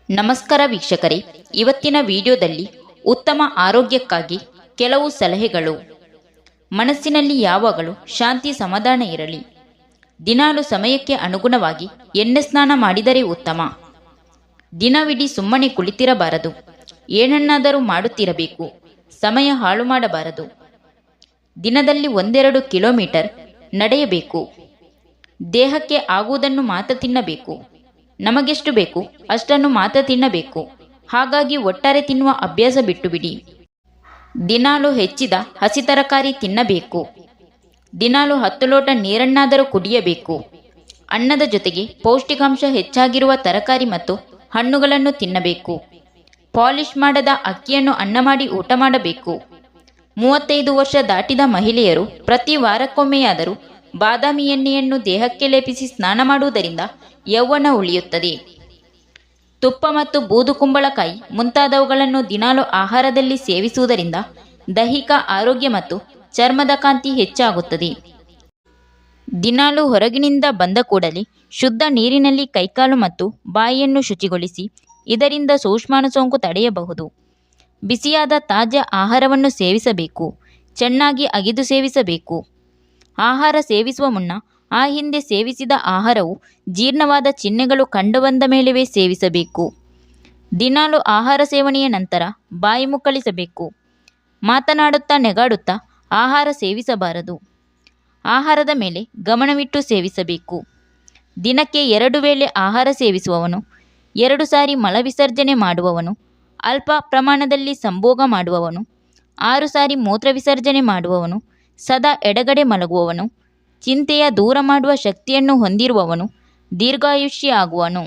ನಮಸ್ಕಾರ ವೀಕ್ಷಕರೇ, ಇವತ್ತಿನ ವಿಡಿಯೋದಲ್ಲಿ ಉತ್ತಮ ಆರೋಗ್ಯಕ್ಕಾಗಿ ಕೆಲವು ಸಲಹೆಗಳು. ಮನಸ್ಸಿನಲ್ಲಿ ಯಾವಾಗಲೂ ಶಾಂತಿ ಸಮಾಧಾನ ಇರಲಿ. ದಿನಾಲು ಸಮಯಕ್ಕೆ ಅನುಗುಣವಾಗಿ ಎಣ್ಣೆ ಸ್ನಾನ ಮಾಡಿದರೆ ಉತ್ತಮ. ದಿನವಿಡೀ ಸುಮ್ಮನೆ ಕುಳಿತಿರಬಾರದು. ಏನನ್ನಾದರೂ ಮಾಡುತ್ತಿರಬೇಕು. ಸಮಯ ಹಾಳು ಮಾಡಬಾರದು. ದಿನದಲ್ಲಿ 1-2 ಕಿಲೋಮೀಟರ್ ನಡೆಯಬೇಕು. ದೇಹಕ್ಕೆ ಆಗುವುದನ್ನು ಮಾತ್ರ ತಿನ್ನಬೇಕು. ನಮಗೆಷ್ಟು ಬೇಕು ಅಷ್ಟನ್ನು ಮಾತ್ರ ತಿನ್ನಬೇಕು. ಹಾಗಾಗಿ ಒಟ್ಟಾರೆ ತಿನ್ನುವ ಅಭ್ಯಾಸ ಬಿಟ್ಟುಬಿಡಿ. ದಿನಾಲು ಹೆಚ್ಚಿದ ಹಸಿ ತರಕಾರಿ ತಿನ್ನಬೇಕು. ದಿನಾಲು 10 ಲೋಟ ನೀರನ್ನಾದರೂ ಕುಡಿಯಬೇಕು. ಅನ್ನದ ಜೊತೆಗೆ ಪೌಷ್ಟಿಕಾಂಶ ಹೆಚ್ಚಾಗಿರುವ ತರಕಾರಿ ಮತ್ತು ಹಣ್ಣುಗಳನ್ನು ತಿನ್ನಬೇಕು. ಪಾಲಿಶ್ ಮಾಡದ ಅಕ್ಕಿಯನ್ನು ಅನ್ನ ಮಾಡಿ ಊಟ ಮಾಡಬೇಕು. 35 ವರ್ಷ ದಾಟಿದ ಮಹಿಳೆಯರು ಪ್ರತಿ ವಾರಕ್ಕೊಮ್ಮೆಯಾದರೂ ಬಾದಾಮಿ ಎಣ್ಣೆಯನ್ನು ದೇಹಕ್ಕೆ ಲೇಪಿಸಿ ಸ್ನಾನ ಮಾಡುವುದರಿಂದ ಯೌವನ ಉಳಿಯುತ್ತದೆ. ತುಪ್ಪ ಮತ್ತು ಬೂದುಕುಂಬಳಕಾಯಿ ಮುಂತಾದವುಗಳನ್ನು ದಿನಾಲು ಆಹಾರದಲ್ಲಿ ಸೇವಿಸುವುದರಿಂದ ದೈಹಿಕ ಆರೋಗ್ಯ ಮತ್ತು ಚರ್ಮದ ಕಾಂತಿ ಹೆಚ್ಚಾಗುತ್ತದೆ. ದಿನಾಲು ಹೊರಗಿನಿಂದ ಬಂದ ಕೂಡಲೇ ಶುದ್ಧ ನೀರಿನಲ್ಲಿ ಕೈಕಾಲು ಮತ್ತು ಬಾಯಿಯನ್ನು ಶುಚಿಗೊಳಿಸಿ. ಇದರಿಂದ ಸೂಕ್ಷ್ಮಾಣು ಸೋಂಕು ತಡೆಯಬಹುದು. ಬಿಸಿಯಾದ ತಾಜಾ ಆಹಾರವನ್ನು ಸೇವಿಸಬೇಕು. ಚೆನ್ನಾಗಿ ಅಗಿದು ಸೇವಿಸಬೇಕು. ಆಹಾರ ಸೇವಿಸುವ ಮುನ್ನ ಆ ಹಿಂದೆ ಸೇವಿಸಿದ ಆಹಾರವು ಜೀರ್ಣವಾದ ಚಿಹ್ನೆಗಳು ಕಂಡುಬಂದ ಮೇಲೆವೇ ಸೇವಿಸಬೇಕು. ದಿನಾಲು ಆಹಾರ ಸೇವನೆಯ ನಂತರ ಬಾಯಿ ಮುಕ್ಕಳಿಸಬೇಕು. ಮಾತನಾಡುತ್ತಾ ನೆಗಾಡುತ್ತಾ ಆಹಾರ ಸೇವಿಸಬಾರದು. ಆಹಾರದ ಮೇಲೆ ಗಮನವಿಟ್ಟು ಸೇವಿಸಬೇಕು. ದಿನಕ್ಕೆ 2 ವೇಳೆ ಆಹಾರ ಸೇವಿಸುವವನು, 2 ಸಾರಿ ಮಲವಿಸರ್ಜನೆ ಮಾಡುವವನು, ಅಲ್ಪ ಪ್ರಮಾಣದಲ್ಲಿ ಸಂಭೋಗ ಮಾಡುವವನು, 6 ಸಾರಿ ಮೂತ್ರ ವಿಸರ್ಜನೆ ಮಾಡುವವನು, ಸದಾ ಎಡಗಡೆ ಮಲಗುವವನು, ಚಿಂತೆಯ ದೂರ ಮಾಡುವ ಶಕ್ತಿಯನ್ನು ಹೊಂದಿರುವವನು ದೀರ್ಘಾಯುಷ್ಯ ಆಗುವನು.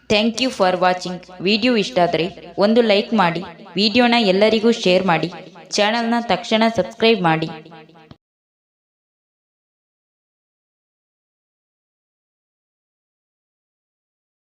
Thank you for watching. Video ಇಷ್ಟ ಆದರೆ ಒಂದು ಲೈಕ್ ಮಾಡಿ, ವಿಡಿಯೋನ ಎಲ್ಲರಿಗೂ ಶೇರ್ ಮಾಡಿ, ಚಾನಲ್ನ ತಕ್ಷಣ ಸಬ್ಸ್ಕ್ರೈಬ್ ಮಾಡಿ.